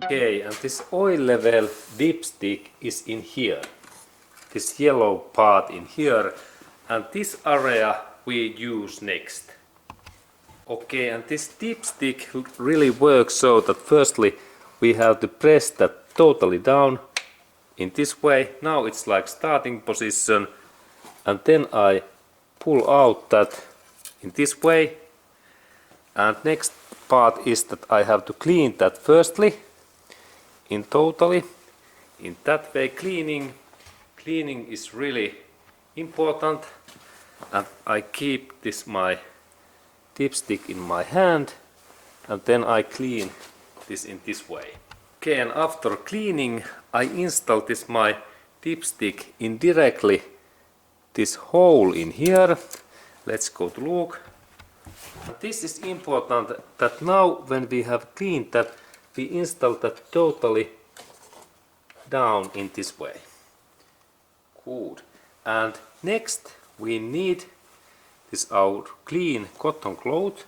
Okay, and this oil level dipstick is in here. This yellow part in here, and this area we use next. Okay, and this dipstick really works so that firstly we have to press that totally down in this way. Now it's like starting position, and then I pull out that in this way. And next part is that I have to clean that firstly in totally. In that way cleaning is really important, and I keep this my dipstick in my hand, and then I clean this in this way. Okay, and after cleaning I install this my dipstick indirectly this hole in here. Let's go to look. And this is important that now when we have cleaned that, we install that totally down in this way. Good. And next we need this our clean cotton cloth,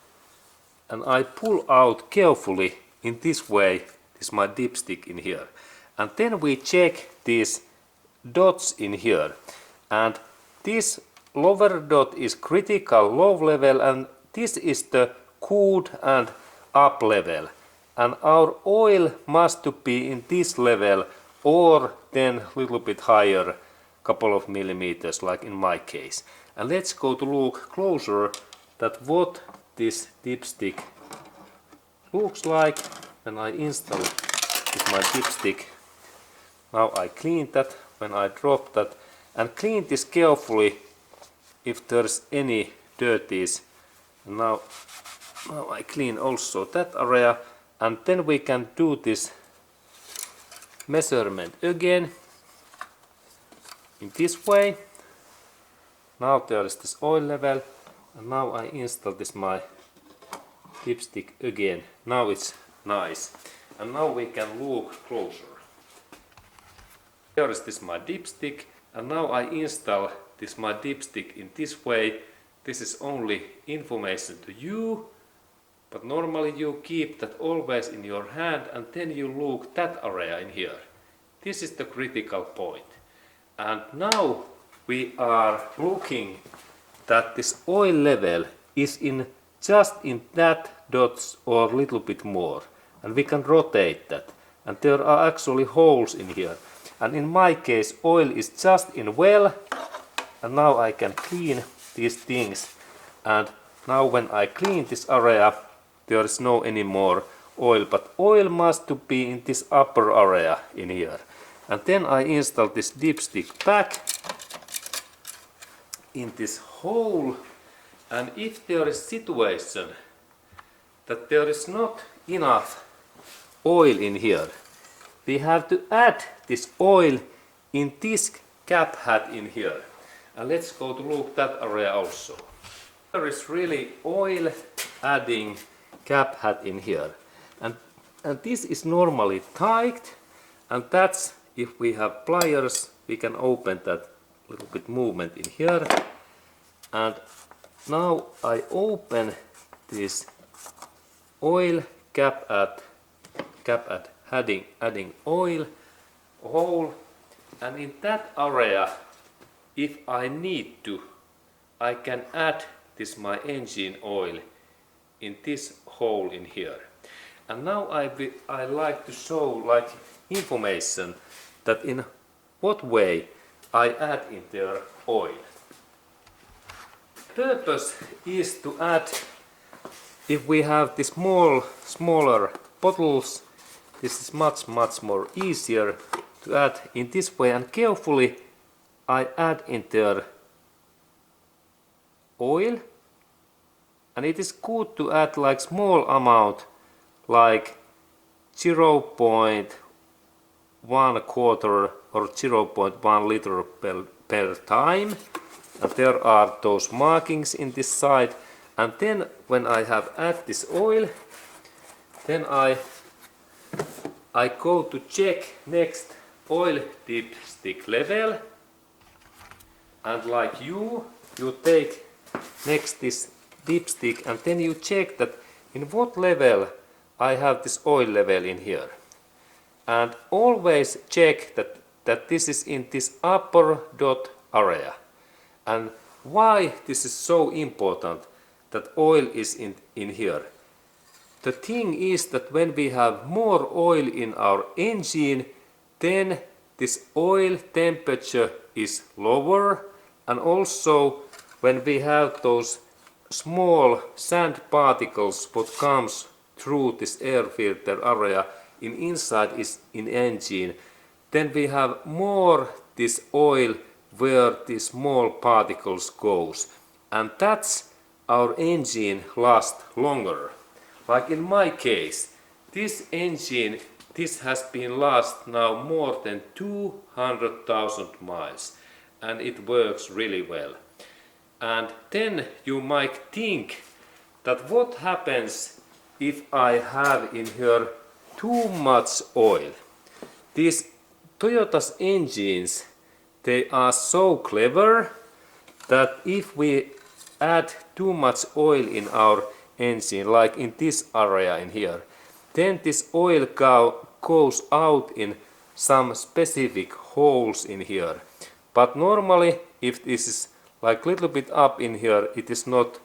and I pull out carefully in this way this my dipstick in here, and then we check these dots in here, and this lower dot is critical low level, and this is the good and up level, and our oil must to be in this level or then a little bit higher, couple of millimeters like in my case. And let's go to look closer that what this dipstick looks like when I install this my dipstick. Now I clean that when I drop that, and clean this carefully if there's any dirties. Now I clean also that area, and then we can do this measurement again in this way. Now there is this oil level, and now I install this my dipstick again. Now it's nice, and now we can look closer. Here is this my dipstick, and now I install this my dipstick in this way. This is only information to you, but normally you keep that always in your hand, and then you look that area in here. This is the critical point. And now we are looking that this oil level is in just in that dots or a little bit more, and we can rotate that, and there are actually holes in here, and in my case oil is just in well. And now I can clean these things, and now when I clean this area there is no any more oil, but oil must to be in this upper area in here. And then I install this dipstick back in this hole, and if there is situation that there is not enough oil in here, we have to add this oil in this cap hat in here. And let's go to look that area also. There is really oil adding cap hat in here, and this is normally tight, and that's if we have pliers we can open that little bit movement in here. And now I open this oil cap at adding oil hole, and in that area if I need to I can add this my engine oil in this hole in here. And now I like to show like information that in what way I add in there oil. Purpose is to add, if we have the smaller bottles, this is much more easier to add in this way, and carefully I add in there oil, and it is good to add like small amount, like 0.1 quarter or 0.1 liter per time, and there are those markings in this side. And then when I have add this oil, then I go to check next oil dipstick level, and like you take next this dipstick, and then you check that in what level I have this oil level in here. And always check that this is in this upper dot area. And why this is so important that oil is in here? The thing is that when we have more oil in our engine, then this oil temperature is lower, and also when we have those small sand particles what comes through this air filter area inside is in engine, then we have more this oil where these small particles goes, and that's our engine lasts longer. Like in my case, this engine, this has been last now more than 200,000 miles, and it works really well. And then you might think that what happens if I have in here too much oil. These Toyota's engines, they are so clever that if we add too much oil in our engine, like in this area in here, then this oil goes out in some specific holes in here. But normally, if this is like little bit up in here, it is not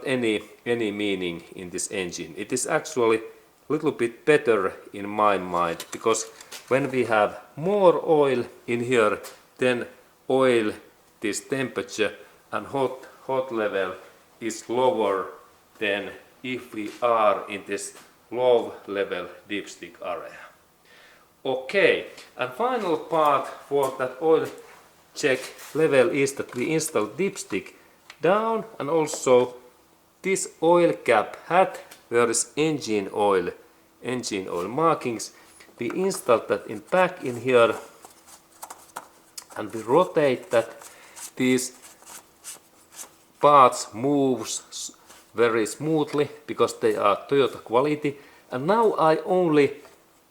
any meaning in this engine. It is actually a little bit better in my mind, because when we have more oil in here, then oil, this temperature and hot level is lower than if we are in this low level dipstick area. Okay, and final part for that oil check level is that we install dipstick down, and also this oil cap hat where is engine oil markings, we install that in back in here, and we rotate that. These parts moves very smoothly because they are Toyota quality. And now I only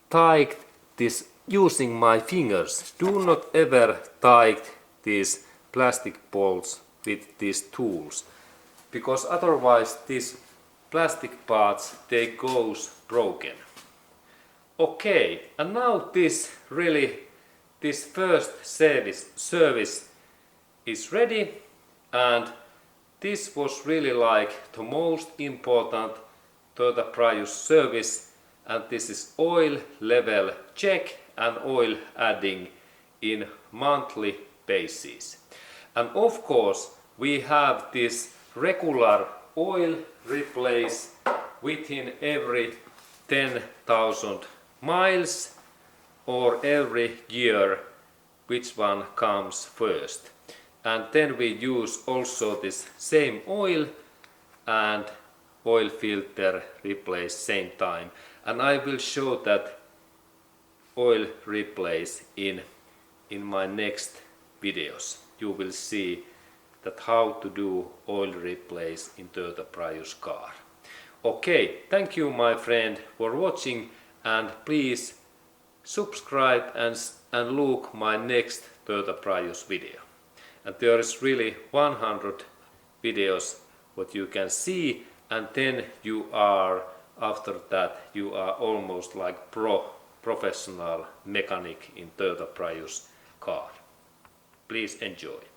tighten this using my fingers. Do not ever tighten these plastic bolts with these tools, because otherwise these plastic parts, they goes broken. Okay, and now this first service is ready, and this was really like the most important Toyota Prius service, and this is oil level check and oil adding in monthly basis. And of course we have this regular oil replace within every 10,000 miles or every year, which one comes first. And then we use also this same oil and oil filter replace same time. And I will show that oil replace in my next videos. You will see that how to do oil replace in Toyota Prius car. Okay, thank you my friend for watching, and please subscribe and look my next Toyota Prius video. And there is really 100 videos what you can see, and then you are, after that you are almost like professional mechanic in Toyota Prius car. Please enjoy.